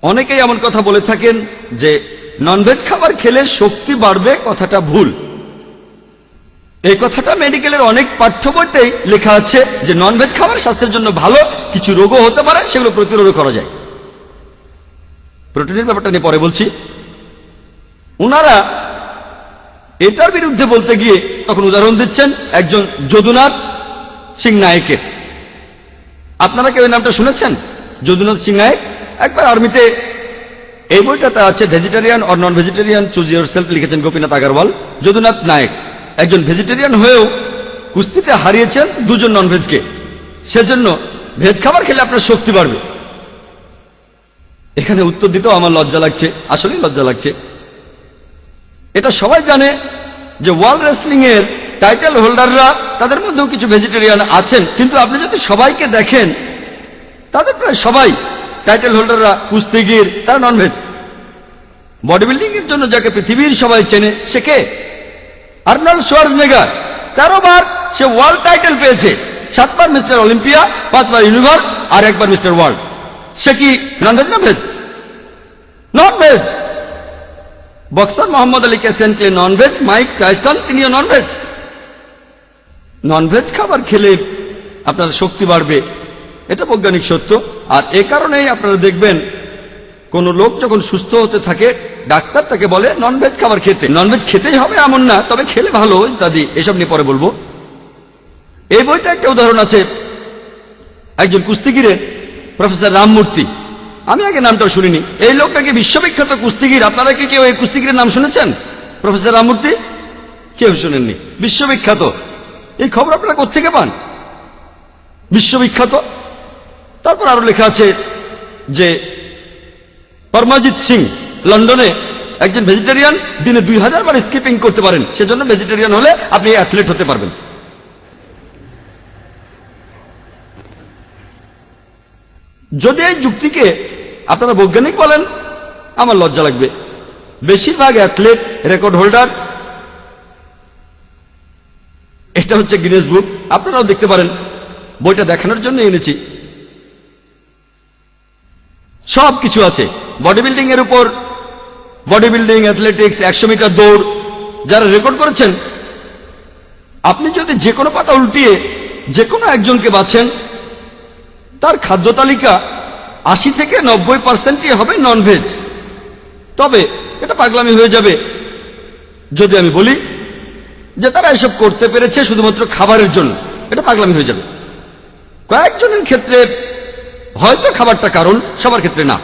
অনেকেই এমন কথা বলে থাকেন যে ননভেজ খাবার খেলে শক্তি বাড়বে, কথাটা ভুল। এই কথাটা মেডিকেলের অনেক পাঠ্য বইতেই লেখা আছে যে ননভেজ খাবার স্বাস্থ্যের জন্য ভালো, কিছু রোগও হতে পারে, সেগুলো প্রতিরোধ করা যায়। প্রোটিনের ব্যাপারটা নিয়ে পরে বলছি। ওনারা এটার বিরুদ্ধে বলতে গিয়ে তখন উদাহরণ দিচ্ছেন একজন যদুনাথ সিং নায়েকের। আপনারা কেউ এই নামটা শুনেছেন? যদুনাথ সিং নায়েক একবার আর্মিতে, এই বইটাতে আছে vegetarian or non vegetarian choose your self, লিখেছেন গোপীনাথ আগারওয়াল। যদুনাথ নায়েক একজন ভেজিটেরিয়ান হয়েও কুস্তিতে হারিয়েছেন দুজন ননভেজকে। সেজন্য ভেজ খাবার খেলে আপনার শক্তি বাড়বে। এখানে উত্তর দিতেও আমার লজ্জা লাগছে, আসলেই লজ্জা লাগছে। এটা সবাই জানে যে ওয়ার্ল্ড রেসলিং এর টাইটেল হোল্ডাররা, তাদের মধ্যেও কিছু ভেজিটেরিয়ান আছেন, কিন্তু আপনি যদি সবাইকে দেখেন তাদের প্রায় সবাই টাইটেল হোল্ডাররা কুস্তিগির, তারা ননভেজ। বডি বিল্ডিং এর জন্য যাকে পৃথিবীর সবাই চেনে সে কে? Arnold Schwarzenegger. 13 বার সে ওয়ার্ল্ড টাইটেল পেয়েছে, 7 বার মিস্টার অলিম্পিয়া, 5 বার ইউনিভার্স, আর 1 বার মিস্টার ওয়ার্ল্ড। সে কি ননভেজ না veg? Nonveg. Boxer Muhammad Ali Cassius Clay nonveg, Mike Tyson তিনিও ননভেজ। ননভেজ খাবার খেলে আপনার শক্তি বাড়বে, এটা বৈজ্ঞানিক সত্য। আর এ কারণেই আপনারা দেখবেন কোন লোক যখন সুস্থ হতে থাকে ডাক্তার তাকে বলে ননভেজ খাবার খেতে। ননভেজ খেতেই হবে এমন না, তবে খেলে ভালো ইত্যাদি, এসব নিয়ে পরে বলবো। এই বইতে একটা উদাহরণ আছে একজন কুস্তিগিরের, প্রফেসর রামমূর্তি। আমি আগে নামটাও শুনিনি। এই লোকটাকে বিশ্ববিখ্যাত কুস্তিগির। আপনারা কি কেউ এই কুস্তিগিরের নাম শুনেছেন? প্রফেসর রামমূর্তি? কেউ শুনেননি? বিশ্ববিখ্যাত। এই খবর আপনারা কোত্থেকে পান? বিশ্ববিখ্যাত। তারপর আরো লেখা আছে যে পরমজিৎ সিং লন্ডনে একজন ভেজিটেরিয়ান, দিনে 2000 বার স্কিপিং করতে পারেন, সেজন্য ভেজিটেরিয়ান হলে আপনি অ্যাথলেট হতে পারবেন। যদি এই যুক্তিকে আপনারা বৈজ্ঞানিক বলেন আমার লজ্জা লাগবে। বেশিরভাগ অ্যাথলেট, রেকর্ড হোল্ডার, এটা হচ্ছে গিনেস বুক, আপনারাও দেখতে পারেন। বইটা দেখানোর জন্য এনেছি। সব কিছু আছে বডি বিল্ডিং এর উপর। বডি বিল্ডিং, অ্যাথলেটিক্স, 100 মিটার দৌড় যারা রেকর্ড করেছেন। আপনি যদি যে কোনো পাতা উল্টিয়ে যে কোনো একজনকে বাছেন, তার খাদ্য তালিকা 80 থেকে 90% হবে ননভেজ। তবে এটা পাগলামি হয়ে যাবে যদি আমি বলি যে তারা এসব করতে পেরেছে শুধুমাত্র খাবারের জন্য। এটা পাগলামি হয়ে যাবে। কয়েকজনের ক্ষেত্রে হয়তো খাবারটা কারণ, সবার ক্ষেত্রে না।